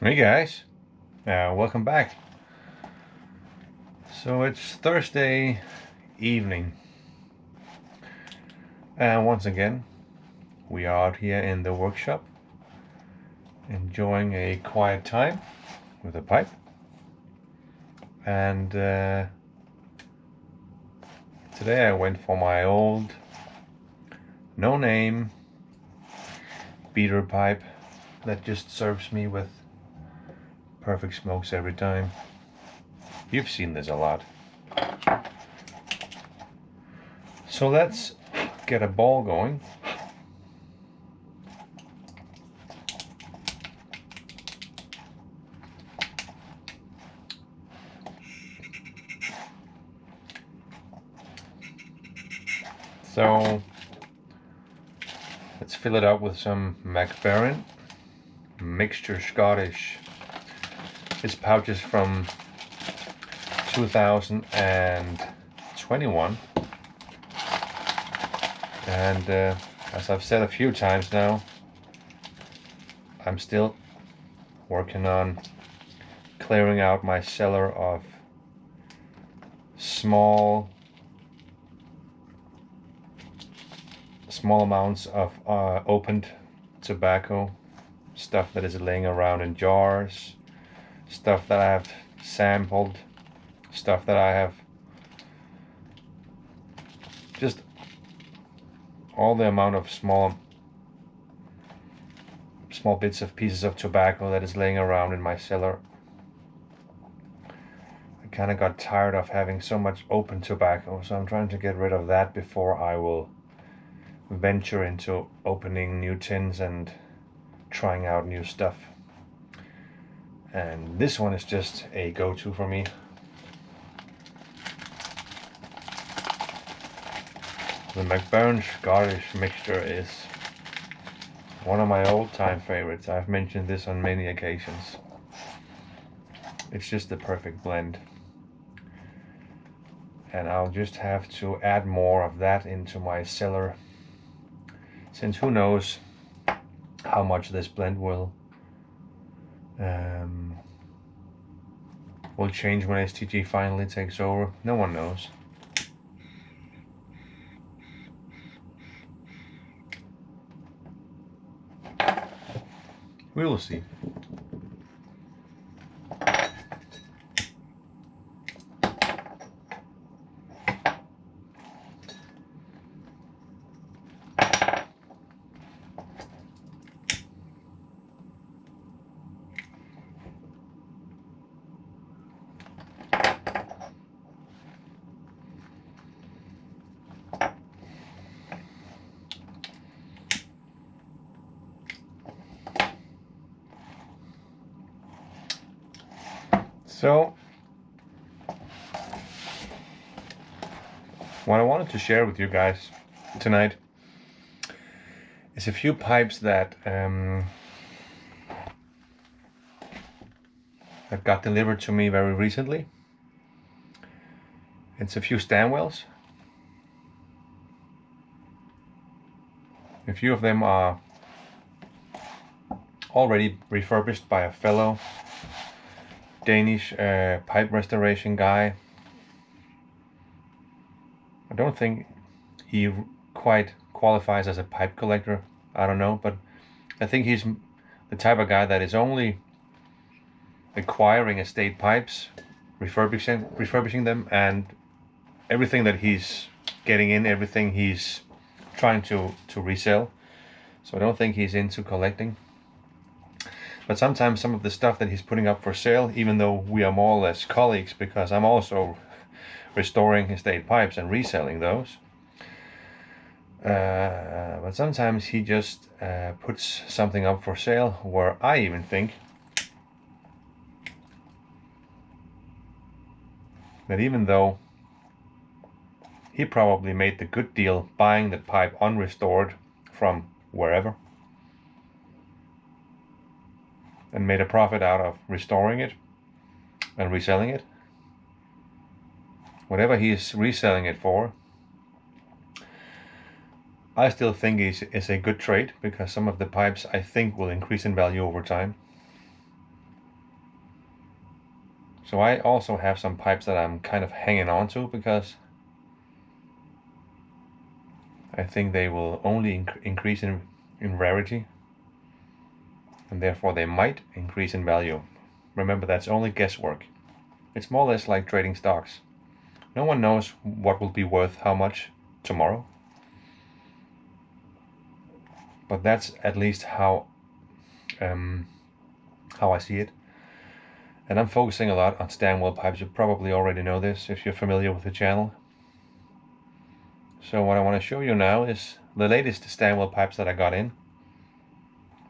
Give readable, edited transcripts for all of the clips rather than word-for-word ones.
Hey guys, welcome back. So it's Thursday evening, and once again, we are out here in the workshop enjoying a quiet time with a pipe. And today I went for my old, no name beater pipe that just serves me with perfect smokes every time. You've seen this a lot. So let's get a ball going. So let's fill it up with some McBaron Mixture Scottish. This pouch is from 2021, and as I've said a few times now, I'm still working on clearing out my cellar of small amounts of opened tobacco, stuff that is laying around in jars, stuff that I have sampled, stuff that I have just all the amount of small bits of pieces of tobacco that is laying around in my cellar. I kind of got tired of having so much open tobacco, so I'm trying to get rid of that before I will venture into opening new tins and trying out new stuff. And this one is just a go-to for me. The McBaron Scottish mixture is one of my old-time favorites. I've mentioned this on many occasions. It's just the perfect blend. And I'll just have to add more of that into my cellar, since who knows how much this blend will change when STG finally takes over. No one knows. We will see. So, what I wanted to share with you guys tonight is a few pipes that got delivered to me very recently. It's a few Stanwells. A few of them are already refurbished by a fellow Danish pipe restoration guy. I don't think he quite qualifies as a pipe collector. I don't know, but I think he's the type of guy that is only acquiring estate pipes, refurbishing them, and everything that he's getting in, everything he's trying to resell. So I don't think he's into collecting. But sometimes some of the stuff that he's putting up for sale, even though we are more or less colleagues, because I'm also restoring estate pipes and reselling those, but sometimes he just puts something up for sale where I even think that even though he probably made the good deal buying the pipe unrestored from wherever and made a profit out of restoring it and reselling it, whatever he is reselling it for, I still think is a good trade, because some of the pipes I think will increase in value over time. So I also have some pipes that I'm kind of hanging on to because I think they will only increase in rarity, and therefore they might increase in value. Remember, that's only guesswork. It's more or less like trading stocks. No one knows what will be worth how much tomorrow. But that's at least how I see it. And I'm focusing a lot on Stanwell Pipes. You probably already know this if you're familiar with the channel. So what I want to show you now is the latest Stanwell Pipes that I got in.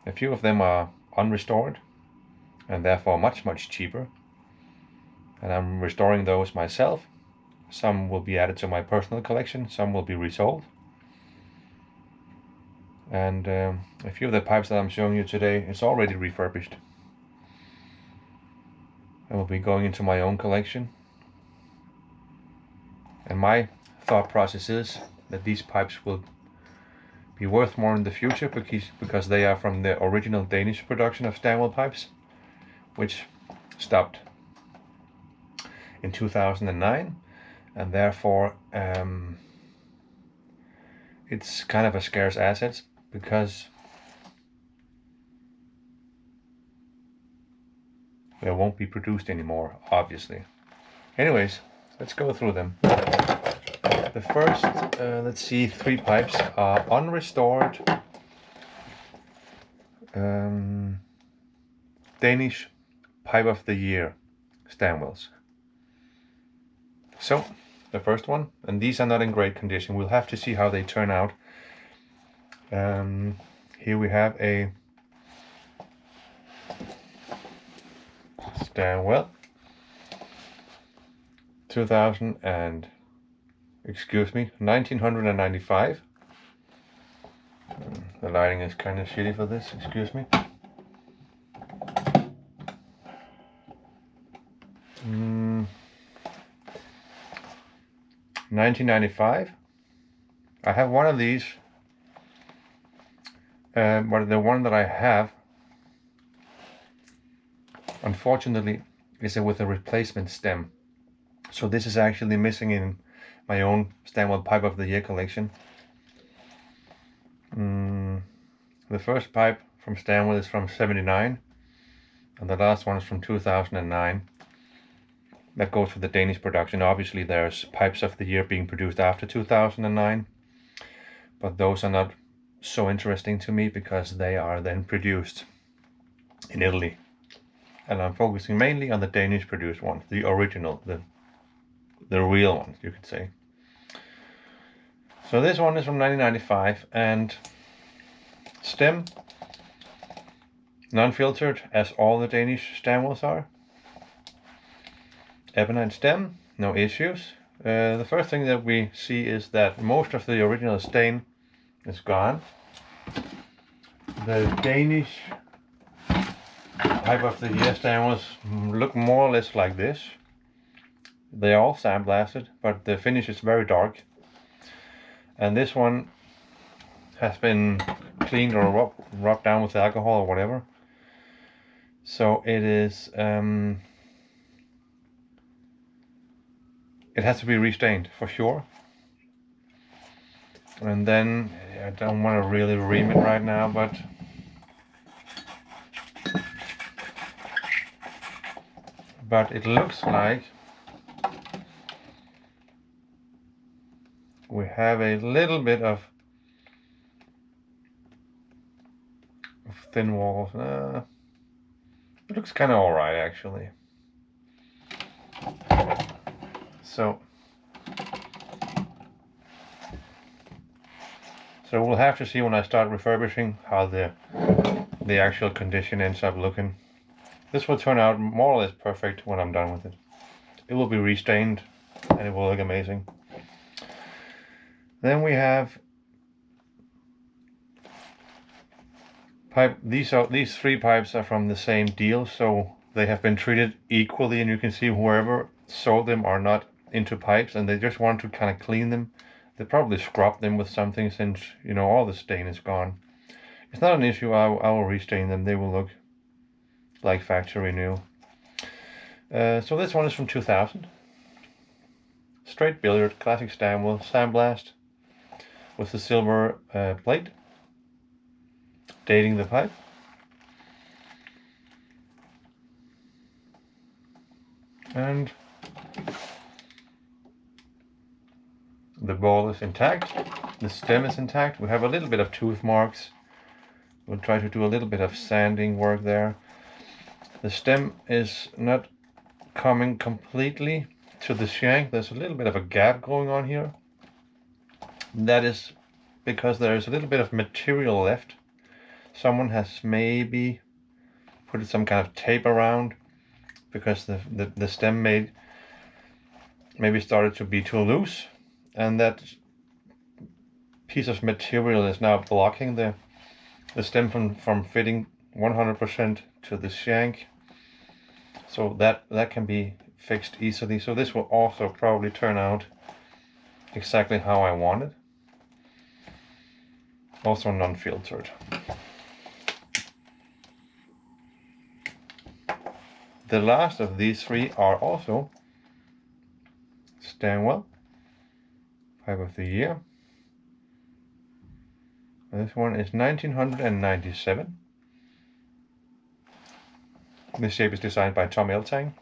A few of them are unrestored and therefore much cheaper. And I'm restoring those myself. Some will be added to my personal collection, some will be resold. And a few of the pipes that I'm showing you today is already refurbished. I will be going into my own collection. And my thought process is that these pipes will be worth more in the future because they are from the original Danish production of Stanwell Pipes, which stopped in 2009, and therefore it's kind of a scarce asset because they won't be produced anymore, obviously. Anyways, let's go through them. The first, let's see, 3 pipes are unrestored Danish Pipe of the Year Stanwells. So, the first one, and these are not in great condition. We'll have to see how they turn out. Here we have a Stanwell 1995. The lighting is kind of shitty for this, excuse me. 1995. I have one of these, but the one that I have, unfortunately, is with a replacement stem. So this is actually missing in my own Stanwell Pipe of the Year collection. The first pipe from Stanwell is from '79, and the last one is from 2009. That goes for the Danish production. Obviously there's pipes of the year being produced after 2009, but those are not so interesting to me because they are then produced in Italy. And I'm focusing mainly on the Danish produced ones, the original, the real ones, you could say. So this one is from 1995, and stem, non-filtered, as all the Danish Stanwells are. Ebonite stem, no issues. The first thing that we see is that most of the original stain is gone. The Danish Pipe of the Year Stanwells look more or less like this. They are all sandblasted, but the finish is very dark. And this one has been cleaned or rubbed down with alcohol or whatever. So it is, it has to be restained for sure. And then, I don't want to really ream it right now, but it looks like we have a little bit of thin walls. It looks kind of alright actually. So we'll have to see when I start refurbishing how the actual condition ends up looking. This will turn out more or less perfect when I'm done with it. It will be restained and it will look amazing. Then we have pipe. These 3 pipes are from the same deal, so they have been treated equally, and you can see whoever sold them are not into pipes and they just want to kind of clean them. They probably scrubbed them with something since, you know, all the stain is gone. It's not an issue. I will restain them. They will look like factory new. So this one is from 2000. Straight billiard, classic Stanwell sandblast with the silver plate, dating the pipe. And the ball is intact, the stem is intact. We have a little bit of tooth marks. We'll try to do a little bit of sanding work there. The stem is not coming completely to the shank. There's a little bit of a gap going on here. That is because there is a little bit of material left. Someone has maybe put some kind of tape around because the stem maybe started to be too loose, and that piece of material is now blocking the stem from fitting 100% to the shank. So that can be fixed easily. So this will also probably turn out exactly how I want it. Also non-filtered. The last of these three are also Stanwell Pipe of the Year. This one is 1997. This shape is designed by Tom Eltang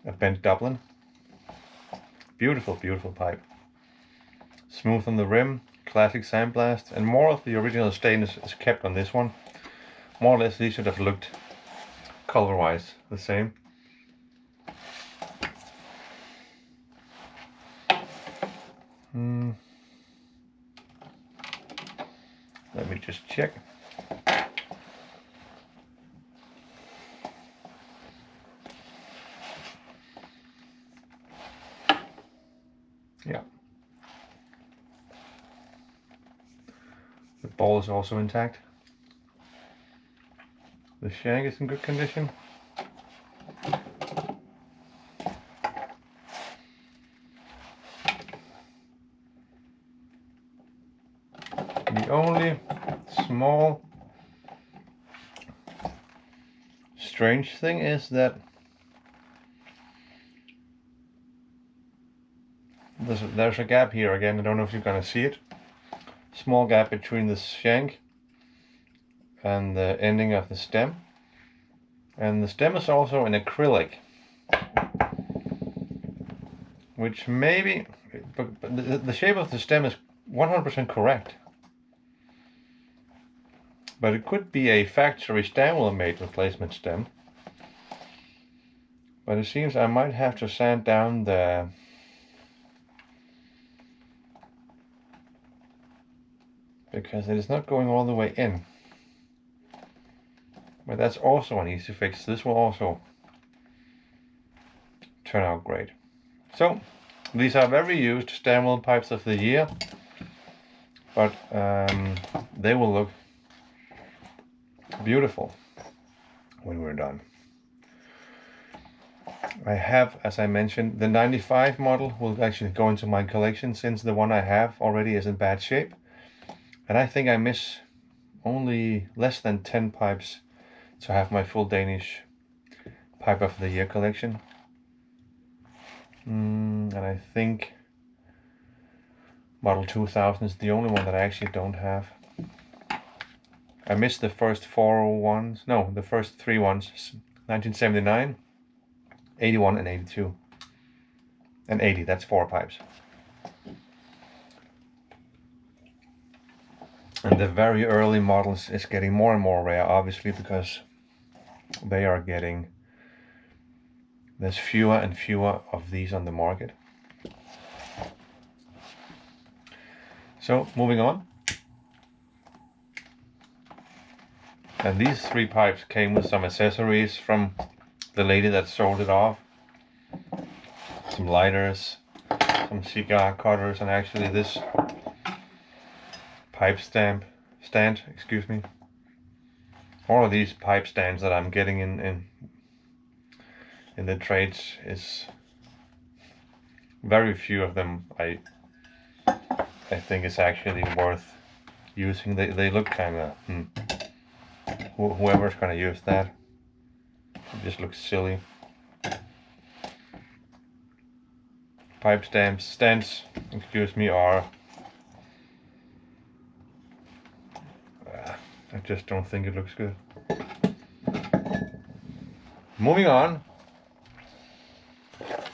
of Bent Dublin. Beautiful, beautiful pipe. Smooth on the rim, classic sandblast, and more of the original stain is kept on this one. More or less these should have looked color-wise the same. Let me just check. Yeah. The ball is also intact. The shank is in good condition. The only small strange thing is that there's a gap here again. I don't know if you're gonna see it. Small gap between the shank and the ending of the stem. And the stem is also in acrylic, which maybe, but the shape of the stem is 100% correct. But it could be a factory Stanwell made replacement stem. But it seems I might have to sand down because it is not going all the way in. But that's also an easy fix. This will also turn out great. So these are very used Stanwell pipes of the year, but they will look beautiful when we're done. I have, as I mentioned, the 95 model will actually go into my collection since the one I have already is in bad shape. And I think I miss only less than 10 pipes to have my full Danish Pipe of the Year collection. And I think Model 2000 is the only one that I actually don't have. I missed the first the first three ones, 1979, 81 and 82. And 80, that's 4 pipes. And the very early models is getting more and more rare, obviously, because they are getting, there's fewer and fewer of these on the market. So moving on. And these 3 pipes came with some accessories from the lady that sold it off. Some lighters, some cigar cutters, and actually this pipe stand, excuse me. All of these pipe stands that I'm getting in the trades is very few of them I think is actually worth using. They look kind of whoever's gonna use that. It just looks silly. Pipe stands, excuse me, are I just don't think it looks good. Moving on,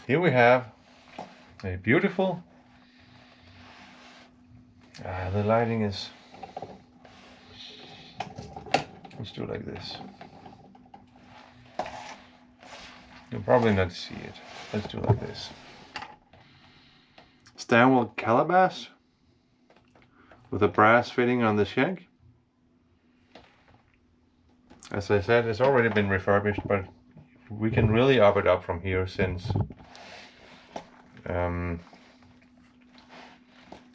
here we have a beautiful, the lighting is, let's do it like this. You'll probably not see it. Let's do it like this. Stanwell calabash with a brass fitting on the shank. As I said, it's already been refurbished, but we can really up it up from here since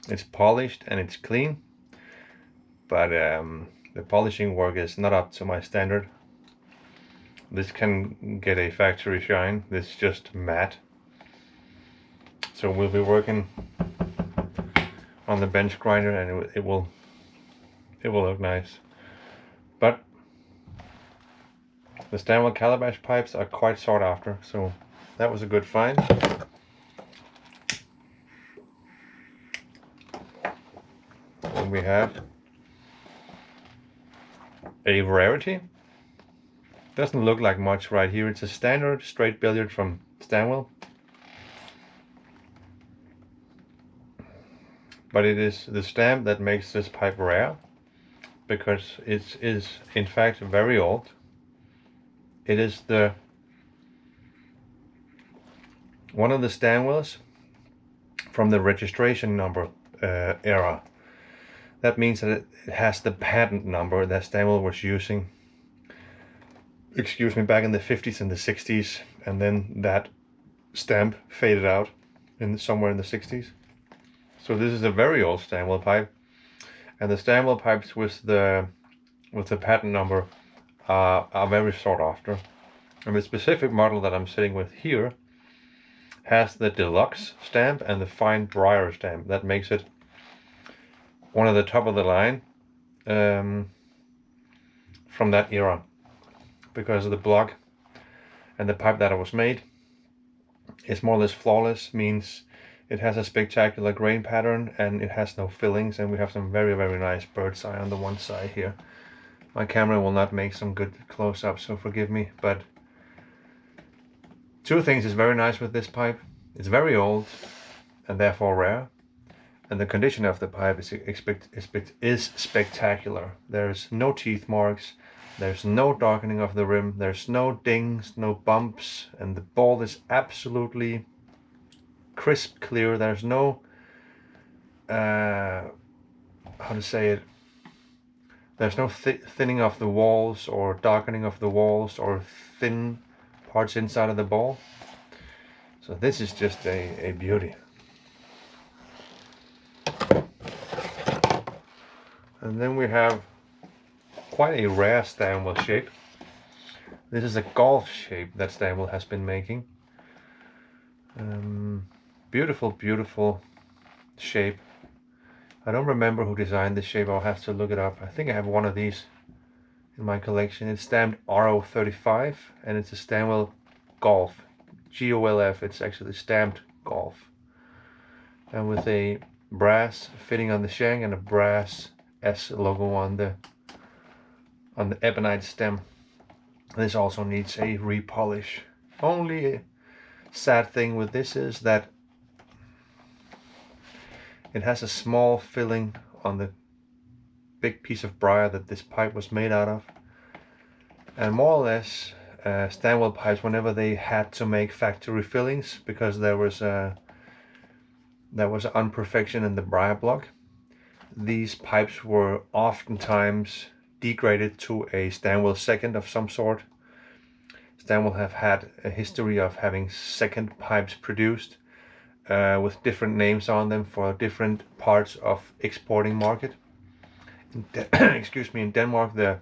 it's polished and it's clean, but the polishing work is not up to my standard. This can get a factory shine. This is just matte. So we'll be working on the bench grinder, and it will look nice. But the Stanwell calabash pipes are quite sought after, so that was a good find. And we have a rarity. Doesn't look like much right here. It's a standard straight billiard from Stanwell, but it is the stamp that makes this pipe rare, because it is in fact very old. It is one of the Stanwells from the registration number era. That means that it has the patent number that Stanwell was using, excuse me, back in the 50s and the 60s, and then that stamp faded out somewhere in the 60s. So this is a very old Stanwell pipe, and the Stanwell pipes with the patent number are very sought after. And the specific model that I'm sitting with here has the deluxe stamp and the fine briar stamp. That makes it one of the top of the line from that era, because of the block and the pipe that it was made is more or less flawless. Means it has a spectacular grain pattern and it has no fillings, and we have some very, very nice bird's eye on the one side here. My camera will not make some good close-up, so forgive me, but two things is very nice with this pipe. It's very old and therefore rare, and the condition of the pipe is spectacular. There's no teeth marks, there's no darkening of the rim, there's no dings, no bumps, and the ball is absolutely crisp clear. There's no how to say it, there's no thinning of the walls or darkening of the walls or thin parts inside of the ball. So this is just a beauty. And then we have quite a rare Stanwell shape. This is a golf shape that Stanwell has been making. Beautiful, beautiful shape. I don't remember who designed this shape. I'll have to look it up. I think I have one of these in my collection. It's stamped RO35 and it's a Stanwell Golf. GOLF. It's actually stamped Golf. And with a brass fitting on the shank and a brass S logo on the ebonite stem. This also needs a repolish. Only sad thing with this is that it has a small filling on the big piece of briar that this pipe was made out of. And more or less Stanwell pipes, whenever they had to make factory fillings because there was an imperfection in the briar block, these pipes were oftentimes degraded to a Stanwell second of some sort. Stanwell have had a history of having second pipes produced with different names on them for different parts of exporting market. Excuse me, in Denmark the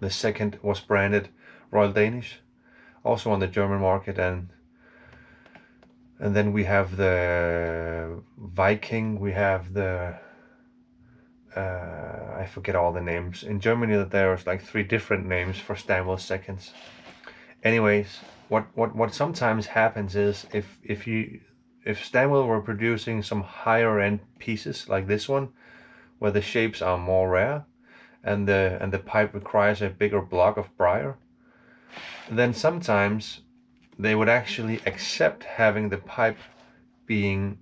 second was branded Royal Danish, also on the German market, and then we have the Viking, we have the I forget all the names. In Germany there's like 3 different names for Stanwell seconds. Anyways, what sometimes happens is if Stanwell were producing some higher end pieces like this one, where the shapes are more rare and the pipe requires a bigger block of briar, then sometimes they would actually accept having the pipe being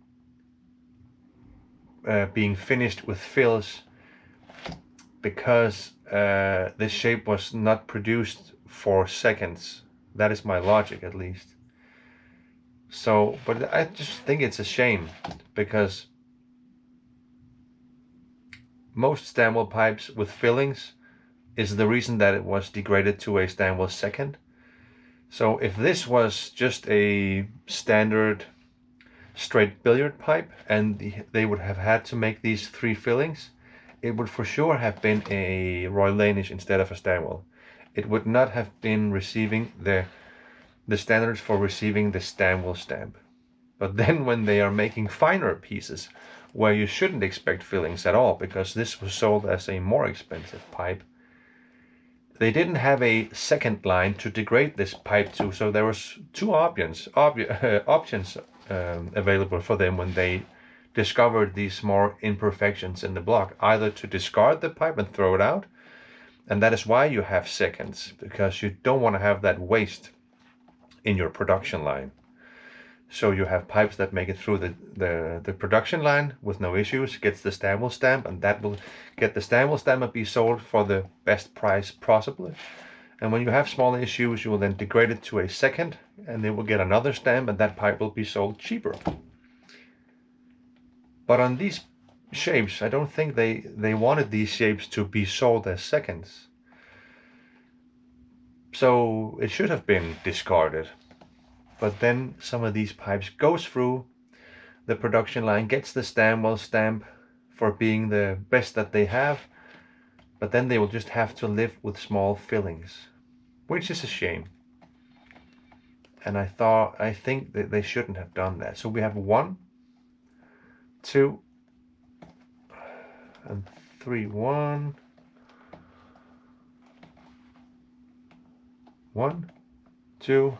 finished with fills because this shape was not produced for seconds. That is my logic, at least. So, but I just think it's a shame because most Stanwell pipes with fillings is the reason that it was degraded to a Stanwell second. So if this was just a standard straight billiard pipe and they would have had to make these 3 fillings, it would for sure have been a Royal Danish instead of a Stanwell. It would not have been receiving the standards for receiving the Stanwell stamp. But then when they are making finer pieces where you shouldn't expect fillings at all because this was sold as a more expensive pipe, they didn't have a second line to degrade this pipe to, so there was 2 options available for them when they discovered these more imperfections in the block, either to discard the pipe and throw it out, and that is why you have seconds, because you don't want to have that waste in your production line. So you have pipes that make it through the production line with no issues, gets the Stanwell stamp, and that will get the Stanwell stamp and be sold for the best price possibly. And when you have small issues, you will then degrade it to a second, and they will get another stamp, and that pipe will be sold cheaper. But on these shapes, I don't think they wanted these shapes to be sold as seconds. So it should have been discarded. But then some of these pipes goes through the production line, gets the Stanwell stamp for being the best that they have, but then they will just have to live with small fillings, which is a shame. And I think that they shouldn't have done that. So we have 1, 2, and 3. 1, 2.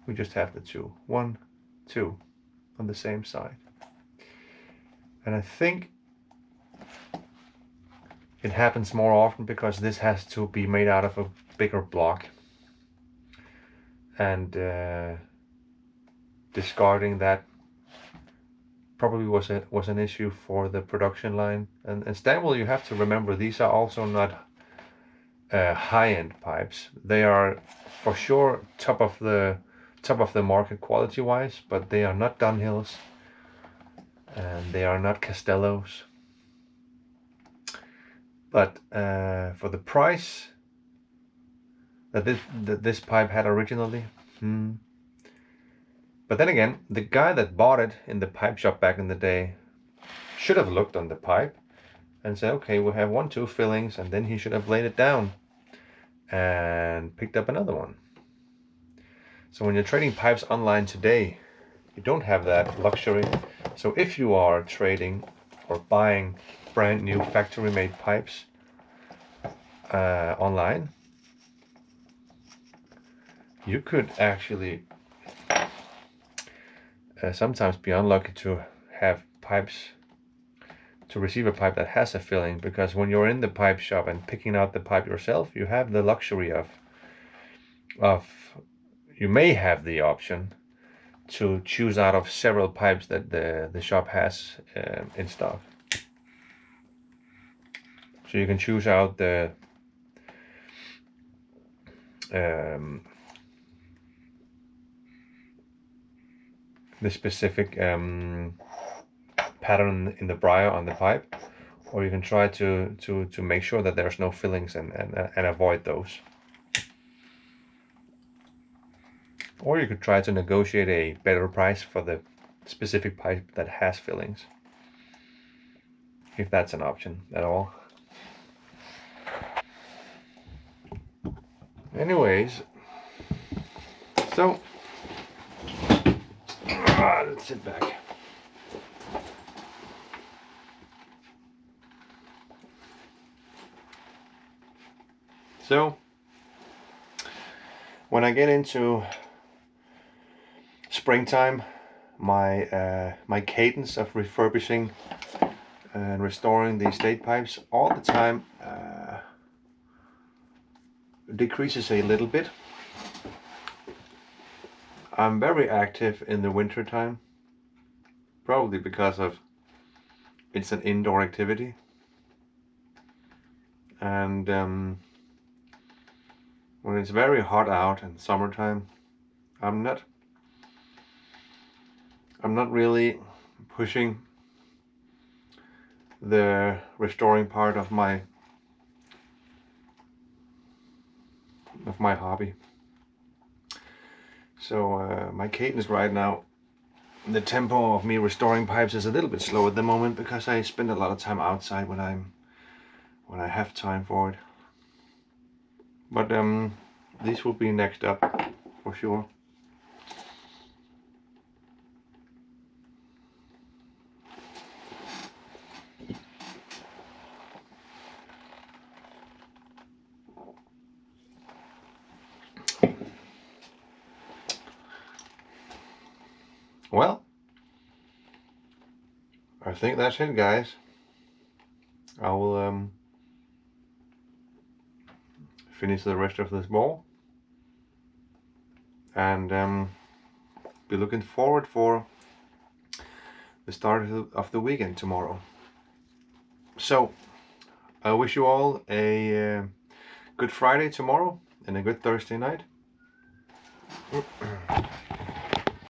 We just have the 2. 1, 2 on the same side. And I think it happens more often because this has to be made out of a bigger block. And discarding that probably was an issue for the production line. And Stanwell, you have to remember, these are also not high-end pipes. They are for sure top of the market quality-wise, but they are not Dunhills and they are not Castellos. But for the price that this pipe had originally, But then again, the guy that bought it in the pipe shop back in the day should have looked on the pipe and said, okay, we'll have 1, 2 fillings, and then he should have laid it down and picked up another one. So when you're trading pipes online today, you don't have that luxury. So if you are trading or buying brand new factory-made pipes online, you could actually sometimes be unlucky to have pipes, to receive a pipe that has a filling, because when you're in the pipe shop and picking out the pipe yourself, you have the luxury of you may have the option to choose out of several pipes that the shop has in stock. So you can choose out the specific pattern in the briar on the pipe, or you can try to make sure that there's no fillings and avoid those. Or you could try to negotiate a better price for the specific pipe that has fillings, if that's an option at all. Anyways, so let's sit back. So When I get into springtime, my cadence of refurbishing and restoring the estate pipes all the time decreases a little bit. I'm very active in the winter time, probably because of it's an indoor activity, and when it's very hot out in summertime, I'm not really pushing the restoring part of my hobby. So my cadence right now, the tempo of me restoring pipes is a little bit slow at the moment because I spend a lot of time outside when I have time for it. But these will be next up for sure. Well, I think that's it, guys. I will finish the rest of this bowl and be looking forward for the start of the weekend tomorrow. So I wish you all a good Friday tomorrow and a good Thursday night.